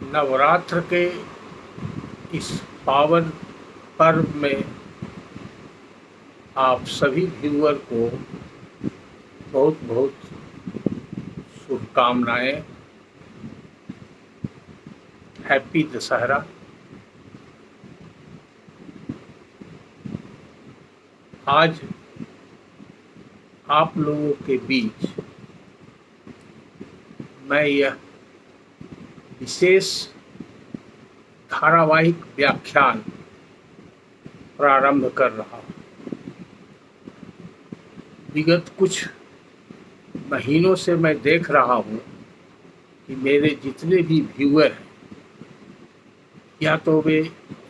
नवरात्र के इस पावन पर्व में आप सभी व्यूअर को बहुत बहुत शुभकामनाएं। हैप्पी दशहरा। आज आप लोगों के बीच मैं यह विशेष धारावाहिक व्याख्यान प्रारंभ कर रहा हूँ। विगत कुछ महीनों से मैं देख रहा हूँ कि मेरे जितने भी व्यूअर हैं, या तो वे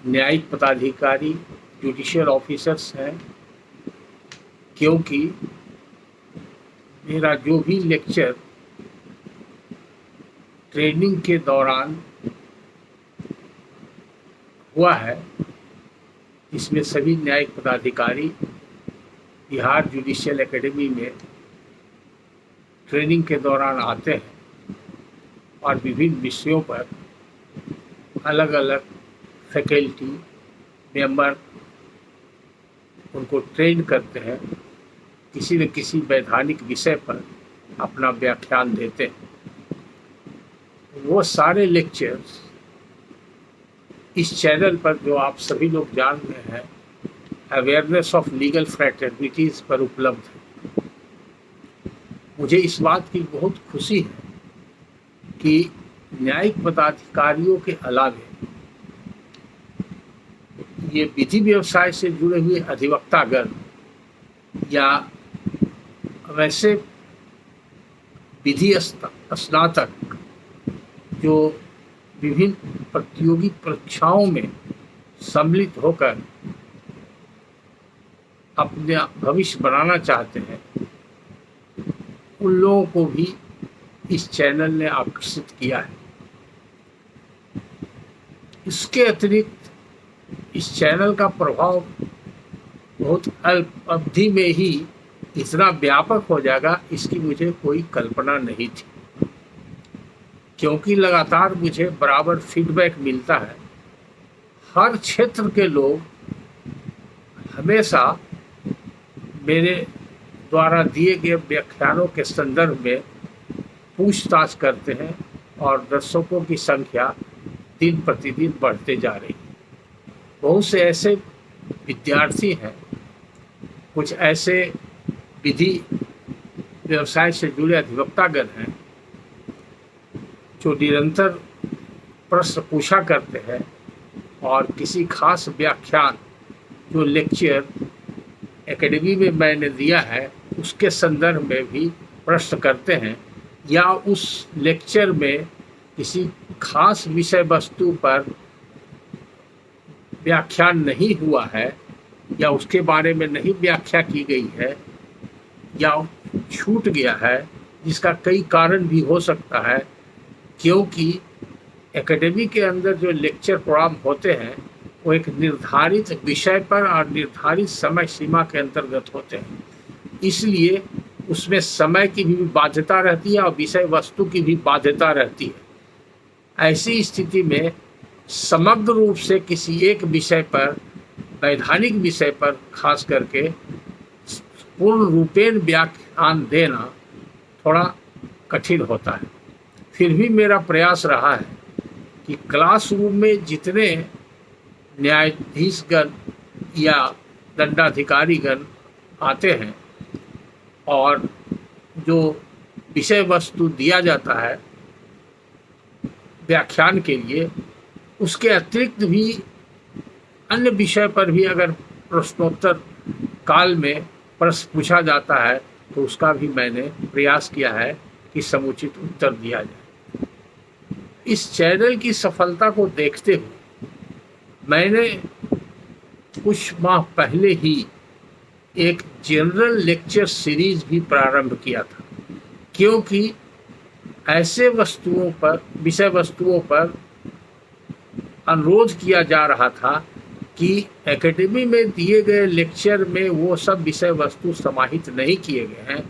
न्यायिक पदाधिकारी जुडिशियल ऑफिसर्स हैं, क्योंकि मेरा जो भी लेक्चर ट्रेनिंग के दौरान हुआ है, इसमें सभी न्यायिक पदाधिकारी बिहार जुडिशियल एकेडमी में ट्रेनिंग के दौरान आते हैं और विभिन्न विषयों पर अलग अलग फैकल्टी मेंबर उनको ट्रेन करते हैं, किसी न किसी वैधानिक विषय पर अपना व्याख्यान देते हैं। वो सारे लेक्चर्स इस चैनल पर, जो आप सभी लोग जान रहे हैं, अवेयरनेस ऑफ लीगल फ्रैटर्निटीज़ पर उपलब्ध है। मुझे इस बात की बहुत खुशी है कि न्यायिक पदाधिकारियों के अलावे ये विधि व्यवसाय से जुड़े हुए अधिवक्तागण या वैसे विधि स्नातक जो विभिन्न प्रतियोगी परीक्षाओं में सम्मिलित होकर अपना भविष्य बनाना चाहते हैं, उन लोगों को भी इस चैनल ने आकर्षित किया है। इसके अतिरिक्त इस चैनल का प्रभाव बहुत अल्प अवधि में ही इतना व्यापक हो जाएगा, इसकी मुझे कोई कल्पना नहीं थी, क्योंकि लगातार मुझे बराबर फीडबैक मिलता है। हर क्षेत्र के लोग हमेशा मेरे द्वारा दिए गए व्याख्यानों के संदर्भ में पूछताछ करते हैं और दर्शकों की संख्या दिन प्रतिदिन बढ़ते जा रही है। बहुत से ऐसे विद्यार्थी हैं, कुछ ऐसे विधि व्यवसाय से जुड़े अधिवक्तागण हैं जो निरंतर प्रश्न पूछा करते हैं और किसी खास व्याख्यान जो लेक्चर एकेडमी में मैंने दिया है उसके संदर्भ में भी प्रश्न करते हैं, या उस लेक्चर में किसी खास विषय वस्तु पर व्याख्यान नहीं हुआ है या उसके बारे में नहीं व्याख्या की गई है या छूट गया है, जिसका कई कारण भी हो सकता है, क्योंकि एकेडमी के अंदर जो लेक्चर प्रोग्राम होते हैं वो एक निर्धारित विषय पर और निर्धारित समय सीमा के अंतर्गत होते हैं। इसलिए उसमें समय की भी बाध्यता रहती है और विषय वस्तु की भी बाध्यता रहती है। ऐसी स्थिति में समग्र रूप से किसी एक विषय पर, वैधानिक विषय पर खास करके पूर्ण रूपेण व्याख्यान देना थोड़ा कठिन होता है। फिर भी मेरा प्रयास रहा है कि क्लासरूम में जितने न्यायाधीशगण या दंडाधिकारीगण आते हैं और जो विषय वस्तु दिया जाता है व्याख्यान के लिए, उसके अतिरिक्त भी अन्य विषय पर भी अगर प्रश्नोत्तर काल में प्रश्न पूछा जाता है तो उसका भी मैंने प्रयास किया है कि समुचित उत्तर दिया जाए। इस चैनल की सफलता को देखते हुए मैंने कुछ माह पहले ही एक जनरल लेक्चर सीरीज भी प्रारंभ किया था, क्योंकि ऐसे वस्तुओं पर, विषय वस्तुओं पर अनुरोध किया जा रहा था कि एकेडमी में दिए गए लेक्चर में वो सब विषय वस्तु समाहित नहीं किए गए हैं,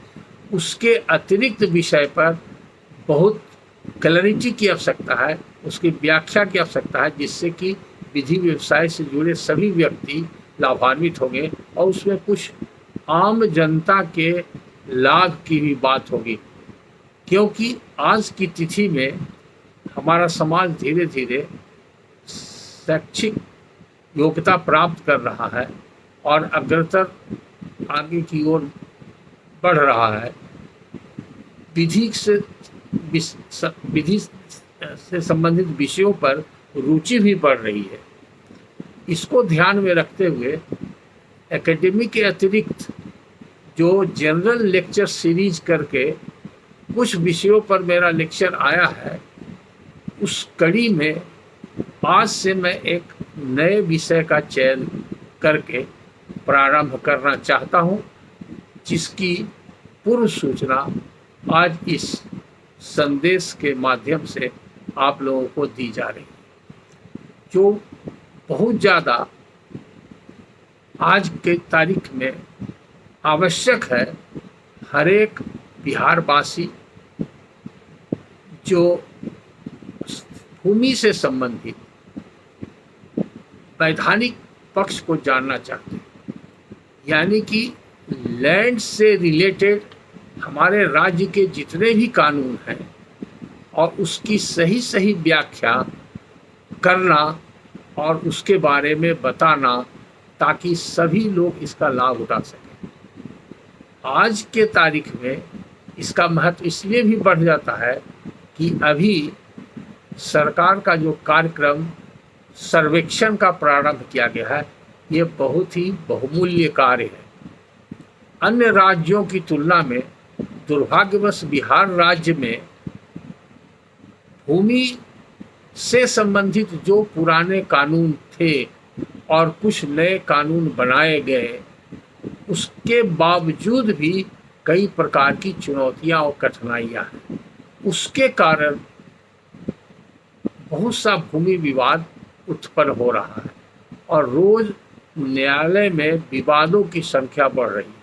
उसके अतिरिक्त विषय पर बहुत क्लैरिटी की आवश्यकता है, उसकी व्याख्या की आवश्यकता है, जिससे कि विधि व्यवसाय से जुड़े सभी व्यक्ति लाभान्वित होंगे और उसमें कुछ आम जनता के लाभ की भी बात होगी। क्योंकि आज की तिथि में हमारा समाज धीरे धीरे शैक्षिक योग्यता प्राप्त कर रहा है और अग्रतर आगे की ओर बढ़ रहा है। विधि से संबंधित विषयों पर रुचि भी बढ़ रही है। इसको ध्यान में रखते हुए एकेडमी के अतिरिक्त जो जनरल लेक्चर सीरीज करके कुछ विषयों पर मेरा लेक्चर आया है, उस कड़ी में आज से मैं एक नए विषय का चयन करके प्रारंभ करना चाहता हूँ, जिसकी पूर्व सूचना आज इस संदेश के माध्यम से आप लोगों को दी जा रही है, जो बहुत ज़्यादा आज के तारीख में आवश्यक है। हर एक बिहारवासी जो भूमि से संबंधित वैधानिक पक्ष को जानना चाहते हैं, यानी कि लैंड से रिलेटेड हमारे राज्य के जितने भी कानून हैं और उसकी सही सही व्याख्या करना और उसके बारे में बताना, ताकि सभी लोग इसका लाभ उठा सकें। आज के तारीख में इसका महत्व इसलिए भी बढ़ जाता है कि अभी सरकार का जो कार्यक्रम सर्वेक्षण का प्रारंभ किया गया है, ये बहुत ही बहुमूल्य कार्य है। अन्य राज्यों की तुलना में दुर्भाग्यवश बिहार राज्य में भूमि से संबंधित जो पुराने कानून थे और कुछ नए कानून बनाए गए, उसके बावजूद भी कई प्रकार की चुनौतियां और कठिनाइयां हैं। उसके कारण बहुत सा भूमि विवाद उत्पन्न हो रहा है और रोज न्यायालय में विवादों की संख्या बढ़ रही है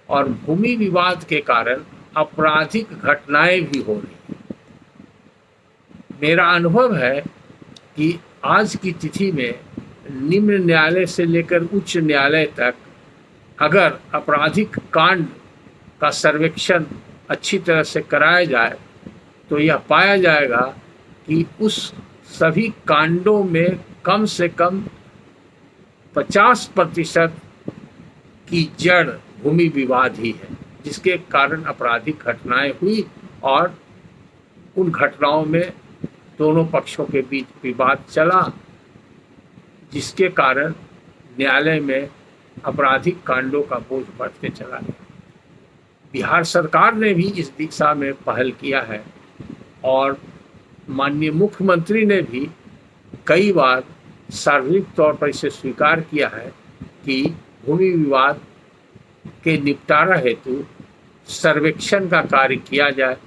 और भूमि विवाद के कारण आपराधिक घटनाएं भी हो रही हैं। मेरा अनुभव है कि आज की तिथि में निम्न न्यायालय से लेकर उच्च न्यायालय तक अगर आपराधिक कांड का सर्वेक्षण अच्छी तरह से कराया जाए तो यह पाया जाएगा कि उस सभी कांडों में कम से कम 50% की जड़ भूमि विवाद ही है, जिसके कारण आपराधिक घटनाएं हुई और उन घटनाओं में दोनों पक्षों के बीच विवाद चला, जिसके कारण न्यायालय में आपराधिक कांडों का बोझ बढ़ते चला गया। बिहार सरकार ने भी इस दिशा में पहल किया है और माननीय मुख्यमंत्री ने भी कई बार सार्वजनिक तौर पर इसे स्वीकार किया है कि भूमि विवाद के निपटारा हेतु सर्वेक्षण का कार्य किया जाए,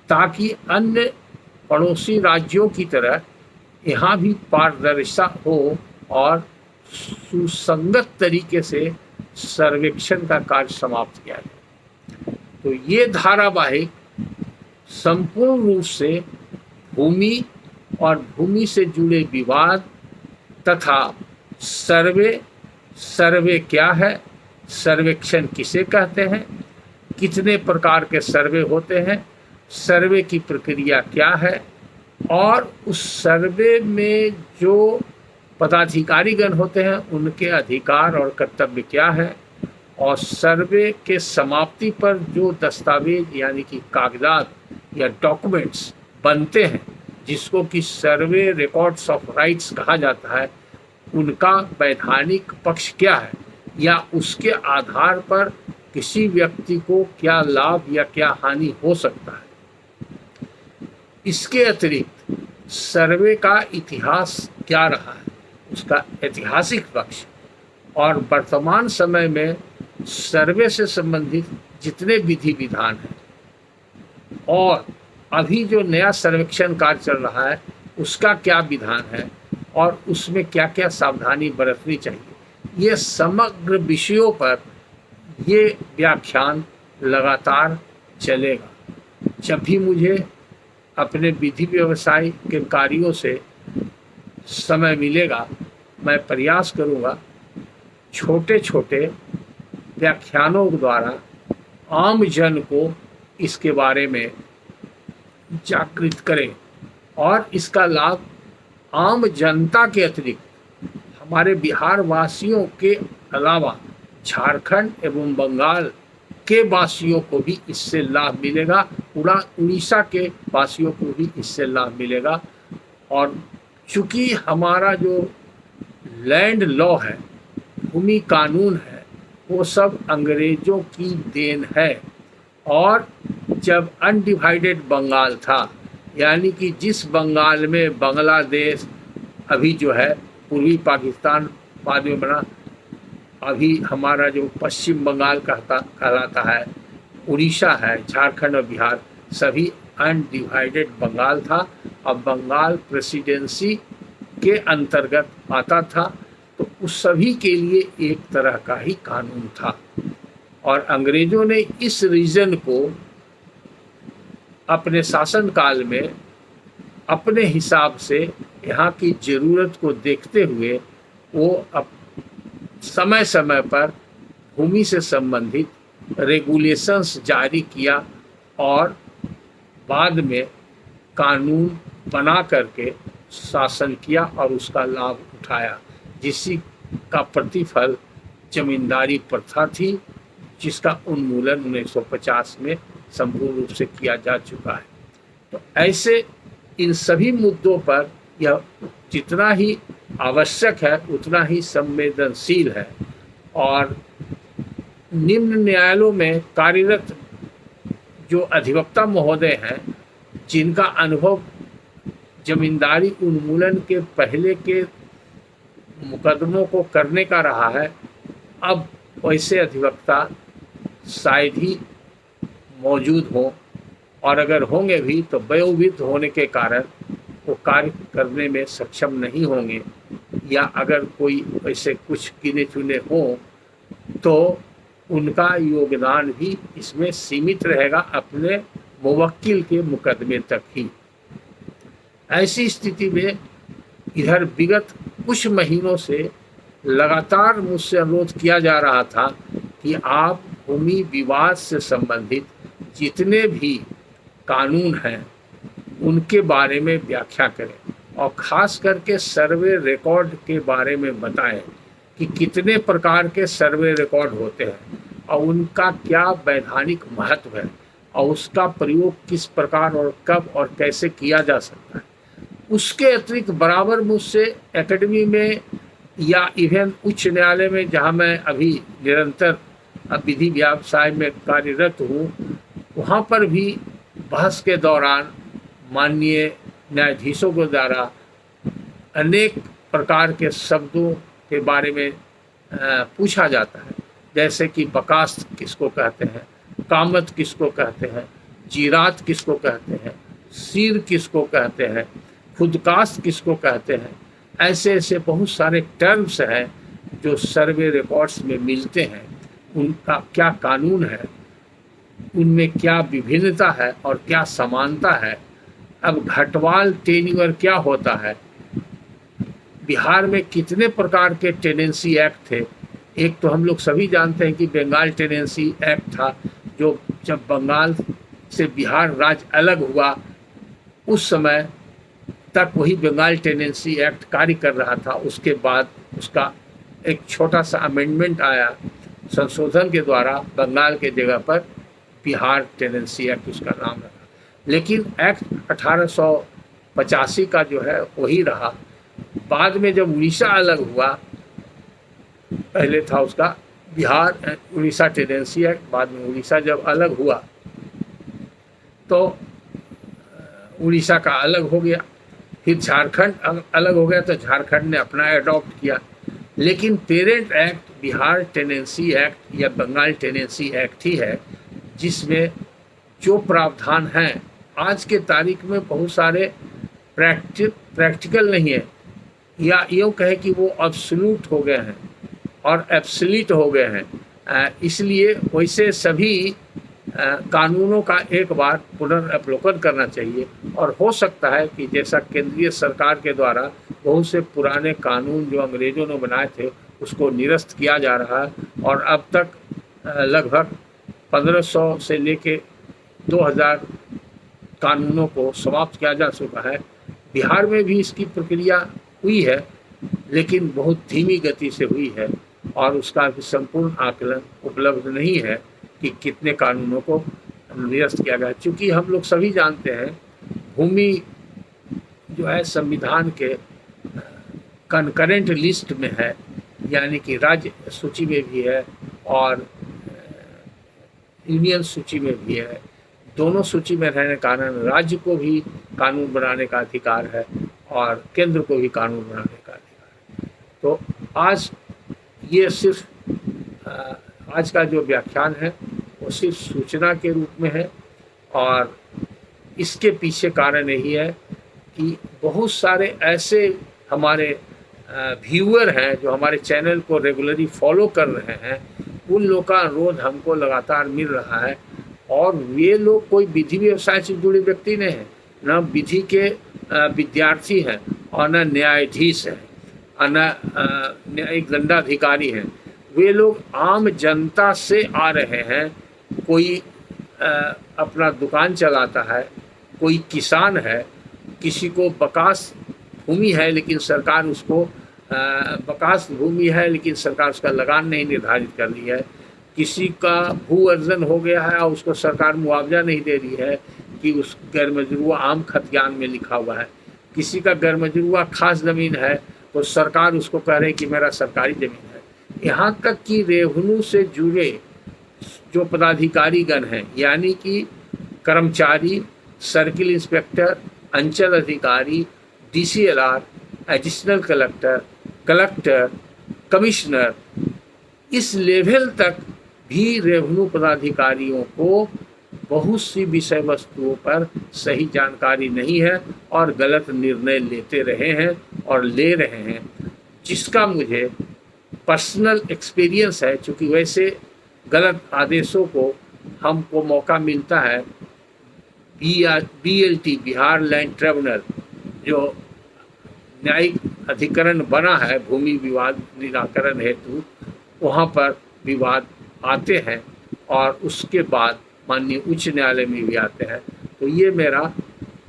ताकि अन्य पड़ोसी राज्यों की तरह यहाँ भी पारदर्शिता हो और सुसंगत तरीके से सर्वेक्षण का कार्य समाप्त किया जाए। तो ये धारावाहिक संपूर्ण रूप से भूमि और भूमि से जुड़े विवाद तथा सर्वे क्या है, सर्वेक्षण किसे कहते हैं, कितने प्रकार के सर्वे होते हैं, सर्वे की प्रक्रिया क्या है और उस सर्वे में जो पदाधिकारीगण होते हैं उनके अधिकार और कर्तव्य क्या है, और सर्वे के समाप्ति पर जो दस्तावेज यानी कि कागजात या डॉक्यूमेंट्स बनते हैं, जिसको कि सर्वे रिकॉर्ड्स ऑफ राइट्स कहा जाता है, उनका वैधानिक पक्ष क्या है या उसके आधार पर किसी व्यक्ति को क्या लाभ या क्या हानि हो सकता है। इसके अतिरिक्त सर्वे का इतिहास क्या रहा है, उसका ऐतिहासिक पक्ष, और वर्तमान समय में सर्वे से संबंधित जितने विधि विधान हैं और अभी जो नया सर्वेक्षण कार्य चल रहा है उसका क्या विधान है और उसमें क्या क्या सावधानी बरतनी चाहिए, ये समग्र विषयों पर ये व्याख्यान लगातार चलेगा। जब भी मुझे अपने विधि व्यवसाय के कार्यों से समय मिलेगा, मैं प्रयास करूँगा छोटे छोटे व्याख्यानों द्वारा आम जन को इसके बारे में जागृत करें और इसका लाभ आम जनता के अतिरिक्त हमारे बिहार वासियों के अलावा झारखंड एवं बंगाल के वासियों को भी इससे लाभ मिलेगा, पूरा उड़ीसा के वासियों को भी इससे लाभ मिलेगा। और चूँकि हमारा जो लैंड लॉ है, भूमि कानून है, वो सब अंग्रेज़ों की देन है। और जब अनडिवाइडेड बंगाल था, यानी कि जिस बंगाल में बांग्लादेश अभी जो है पूर्वी पाकिस्तान बाद में बना, अभी हमारा जो पश्चिम बंगाल कहलाता है, उड़ीसा है, झारखंड और बिहार सभी अनडिवाइडेड बंगाल था। अब बंगाल प्रेसिडेंसी के अंतर्गत आता था, तो उस सभी के लिए एक तरह का ही कानून था। और अंग्रेज़ों ने इस रीजन को अपने शासनकाल में अपने हिसाब से यहाँ की ज़रूरत को देखते हुए वो समय समय पर भूमि से संबंधित रेगुलेशंस जारी किया और बाद में कानून बना करके शासन किया और उसका लाभ उठाया, जिसी का प्रतिफल जमींदारी प्रथा थी, जिसका उन्मूलन 1950 में संपूर्ण रूप से किया जा चुका है। तो ऐसे इन सभी मुद्दों पर यह जितना ही आवश्यक है उतना ही संवेदनशील है। और निम्न न्यायालयों में कार्यरत जो अधिवक्ता महोदय हैं, जिनका अनुभव जमींदारी उन्मूलन के पहले के मुकदमों को करने का रहा है, अब वैसे अधिवक्ता शायद ही मौजूद हों, और अगर होंगे भी तो वयोवृद्ध होने के कारण वो कार्य करने में सक्षम नहीं होंगे, या अगर कोई ऐसे कुछ गिने चुने हों तो उनका योगदान भी इसमें सीमित रहेगा अपने मुवक्किल के मुकदमे तक ही। ऐसी स्थिति में इधर विगत कुछ महीनों से लगातार मुझसे अनुरोध किया जा रहा था कि आप भूमि विवाद से संबंधित जितने भी कानून हैं उनके बारे में व्याख्या करें, और ख़ास करके सर्वे रिकॉर्ड के बारे में बताएं कि कितने प्रकार के सर्वे रिकॉर्ड होते हैं और उनका क्या वैधानिक महत्व है और उसका प्रयोग किस प्रकार और कब और कैसे किया जा सकता है। उसके अतिरिक्त बराबर मुझसे एकेडमी में या इवन उच्च न्यायालय में, जहाँ मैं अभी निरंतर विधि व्यवसाय में कार्यरत हूँ, वहाँ पर भी बहस के दौरान माननीय न्यायाधीशों के द्वारा अनेक प्रकार के शब्दों के बारे में पूछा जाता है, जैसे कि बकास्त किसको कहते हैं, कामत किसको कहते हैं, जीरात किसको कहते हैं, सीर किसको कहते हैं, खुदकास्त किसको कहते हैं। ऐसे ऐसे बहुत सारे टर्म्स हैं जो सर्वे रिकॉर्ड्स में मिलते हैं, उनका क्या कानून है, उनमें क्या विभिन्नता है और क्या समानता है। अब घटवाल टेन्योर क्या होता है, बिहार में कितने प्रकार के टेनेंसी एक्ट थे। एक तो हम लोग सभी जानते हैं कि बंगाल टेनेंसी एक्ट था, जो जब बंगाल से बिहार राज्य अलग हुआ उस समय तक वही बंगाल टेनेंसी एक्ट कार्य कर रहा था। उसके बाद उसका एक छोटा सा अमेंडमेंट आया संशोधन के द्वारा, बंगाल के जगह पर बिहार टेनेंसी एक्ट उसका नाम रखा, लेकिन एक्ट 1885 का जो है वही रहा। बाद में जब उड़ीसा अलग हुआ, पहले था उसका बिहार उड़ीसा टेनेंसी एक्ट, बाद में उड़ीसा जब अलग हुआ तो उड़ीसा का अलग हो गया, फिर झारखंड अलग हो गया तो झारखंड ने अपना एडॉप्ट किया। लेकिन parent act Bihar tenancy act या बंगाल टेनेंसी एक्ट ही है, जिसमें जो प्रावधान हैं आज के तारीख में बहुत सारे प्रैक्टिकल नहीं है, या यूँ कहे कि वो एब्सोल्यूट हो गए हैं और एब्सोल्यूट हो गए हैं। इसलिए वैसे सभी कानूनों का एक बार पुनर्वलोकन करना चाहिए। और हो सकता है कि जैसा केंद्रीय सरकार के द्वारा बहुत से पुराने कानून जो अंग्रेजों ने बनाए थे उसको निरस्त किया जा रहा है, और अब तक लगभग 1500 से लेके 2000 कानूनों को समाप्त किया जा चुका है। बिहार में भी इसकी प्रक्रिया हुई है, लेकिन बहुत धीमी गति से हुई है, और उसका भी संपूर्ण आकलन उपलब्ध नहीं है कि कितने कानूनों को निरस्त किया गया। चूँकि हम लोग सभी जानते हैं भूमि जो है संविधान के कंकरेंट लिस्ट में है, यानी कि राज्य सूची में भी है और यूनियन सूची में भी है। दोनों सूची में रहने के कारण राज्य को भी कानून बनाने का अधिकार है और केंद्र को भी कानून बनाने का अधिकार है। तो आज ये सिर्फ आज का जो व्याख्यान है वो सिर्फ सूचना के रूप में है, और इसके पीछे कारण यही है कि बहुत सारे ऐसे हमारे व्यूअर हैं जो हमारे चैनल को रेगुलरली फॉलो कर रहे हैं, उन लोगों का अनुरोध हमको लगातार मिल रहा है। और वे लोग कोई विधि व्यवसाय से जुड़े व्यक्ति नहीं हैं, न विधि के विद्यार्थी हैं और न न्यायाधीश हैं और न एक दंडाधिकारी हैं। वे लोग आम जनता से आ रहे हैं। कोई अपना दुकान चलाता है, कोई किसान है, किसी को बकास भूमि है लेकिन सरकार उसको बकास भूमि है लेकिन सरकार उसका लगान नहीं निर्धारित कर रही है, किसी का भू अर्जन हो गया है और उसको सरकार मुआवजा नहीं दे रही है कि उस गैरमजरूआ आम खतियान में लिखा हुआ है, किसी का गैरमजरूआ खास ज़मीन है तो सरकार उसको कह रही कि मेरा सरकारी ज़मीन है। यहाँ तक कि रेवन्यू से जुड़े जो पदाधिकारी गण हैं, यानी कि कर्मचारी, सर्किल इंस्पेक्टर, अंचल अधिकारी, DCLR, additional collector, collector, commissioner, इस लेवल तक भी रेवन्यू पदाधिकारियों को बहुत सी विषय वस्तुओं पर सही जानकारी नहीं है और गलत निर्णय लेते रहे हैं और ले रहे हैं, जिसका मुझे पर्सनल एक्सपीरियंस है। चूँकि वैसे गलत आदेशों को हमको मौका मिलता है, BLT बिहार लैंड ट्रिब्यूनल जो न्यायिक अधिकरण बना है भूमि विवाद निराकरण हेतु, वहाँ पर विवाद आते हैं और उसके बाद माननीय उच्च न्यायालय में भी आते हैं। तो ये मेरा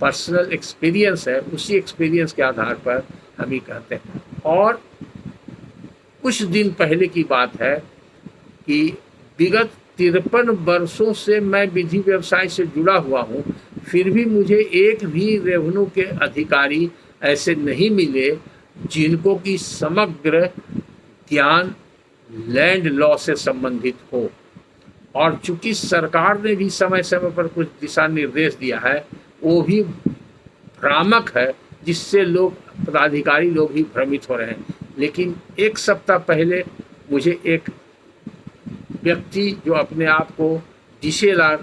पर्सनल एक्सपीरियंस है, उसी एक्सपीरियंस के आधार पर हम ही कहते हैं। और कुछ दिन पहले की बात है कि विगत 53 वर्षों से मैं विधि व्यवसाय से जुड़ा हुआ हूँ, फिर भी मुझे एक भी रेवन्यू के अधिकारी ऐसे नहीं मिले जिनको की समग्र ज्ञान लैंड लॉ से संबंधित हो। और चूंकि सरकार ने भी समय समय पर कुछ दिशा निर्देश दिया है, वो भी भ्रामक है, जिससे लोग पदाधिकारी लोग भी भ्रमित हो रहे हैं। लेकिन एक सप्ताह पहले मुझे एक व्यक्ति जो अपने आप को DCLR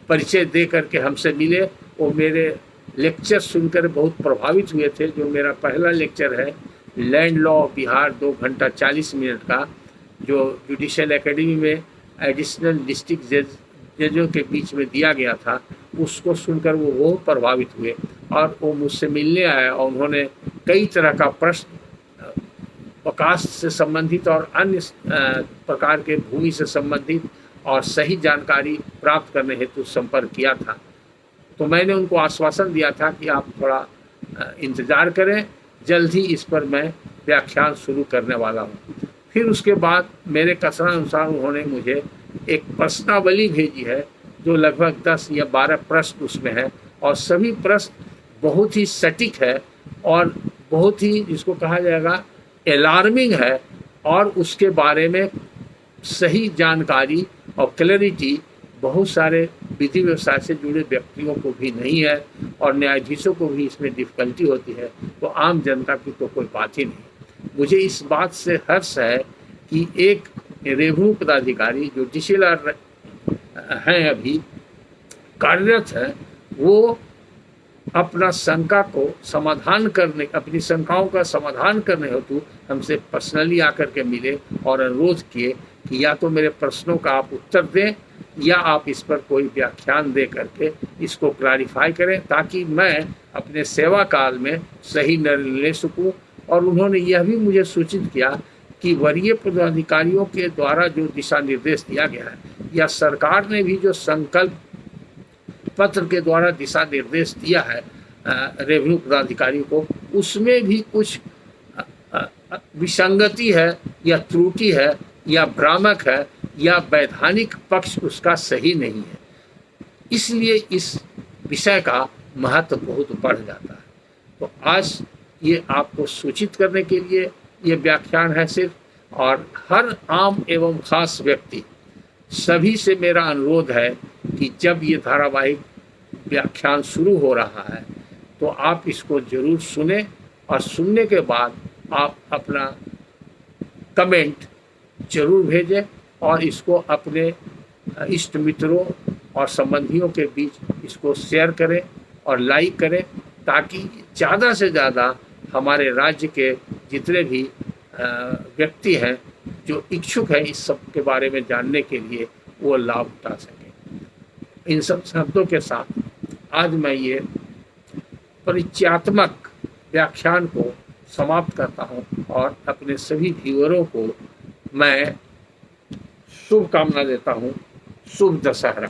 परिचय दे करके हमसे मिले, वो मेरे लेक्चर सुनकर बहुत प्रभावित हुए थे। जो मेरा पहला लेक्चर है लैंड लॉ बिहार 2 घंटा 40 मिनट का, जो जुडिशियल एकेडमी में एडिशनल डिस्ट्रिक्ट जजों के बीच में दिया गया था, उसको सुनकर वो बहुत प्रभावित हुए और वो मुझसे मिलने आया और उन्होंने कई तरह का प्रश्न विकास से संबंधित और अन्य प्रकार के भूमि से संबंधित और सही जानकारी प्राप्त करने हेतु संपर्क किया था। तो मैंने उनको आश्वासन दिया था कि आप थोड़ा इंतज़ार करें, जल्द ही इस पर मैं व्याख्यान शुरू करने वाला हूँ। फिर उसके बाद मेरे कथनानुसार उन्होंने मुझे एक प्रश्नावली भेजी है जो लगभग 10 या 12 प्रश्न उसमें है, और सभी प्रश्न बहुत ही सटीक है और बहुत ही जिसको कहा जाएगा अलार्मिंग है, और उसके बारे में सही जानकारी और क्लैरिटी बहुत सारे विधि व्यवसाय से जुड़े व्यक्तियों को भी नहीं है और न्यायाधीशों को भी इसमें डिफ़िकल्टी होती है, तो आम जनता की तो कोई बात ही नहीं। मुझे इस बात से हर्ष है कि एक रेवन्यू पदाधिकारी जो DCLR हैं अभी कार्यरत है, वो अपना शंका को समाधान करने, अपनी शंकाओं का समाधान करने हेतु हमसे पर्सनली आकर के मिले और अनुरोध किए कि या तो मेरे प्रश्नों का आप उत्तर दें या आप इस पर कोई व्याख्यान दे करके इसको क्लैरिफाई करें, ताकि मैं अपने सेवा काल में सही निर्णय ले सकूं। और उन्होंने यह भी मुझे सूचित किया कि वरीय पदाधिकारियों के द्वारा जो दिशा निर्देश दिया गया है, या सरकार ने भी जो संकल्प पत्र के द्वारा दिशा निर्देश दिया है रेवेन्यू पदाधिकारियों को, उसमें भी कुछ विसंगति है या त्रुटि है या भ्रामक है या वैधानिक पक्ष उसका सही नहीं है। इसलिए इस विषय का महत्व बहुत बढ़ जाता है। तो आज ये आपको सूचित करने के लिए ये व्याख्यान है सिर्फ, और हर आम एवं खास व्यक्ति सभी से मेरा अनुरोध है कि जब ये धारावाहिक व्याख्यान शुरू हो रहा है तो आप इसको जरूर सुने, और सुनने के बाद आप अपना कमेंट जरूर भेजें और इसको अपने इष्ट मित्रों और संबंधियों के बीच इसको शेयर करें और लाइक करें, ताकि ज़्यादा से ज़्यादा हमारे राज्य के जितने भी व्यक्ति हैं जो इच्छुक हैं इस सब के बारे में जानने के लिए, वो लाभ उठा सकें। इन सब शब्दों के साथ आज मैं ये परिचयात्मक व्याख्यान को समाप्त करता हूँ और अपने सभी व्यूअरों को मैं शुभकामना देता हूँ। शुभ दशहरा।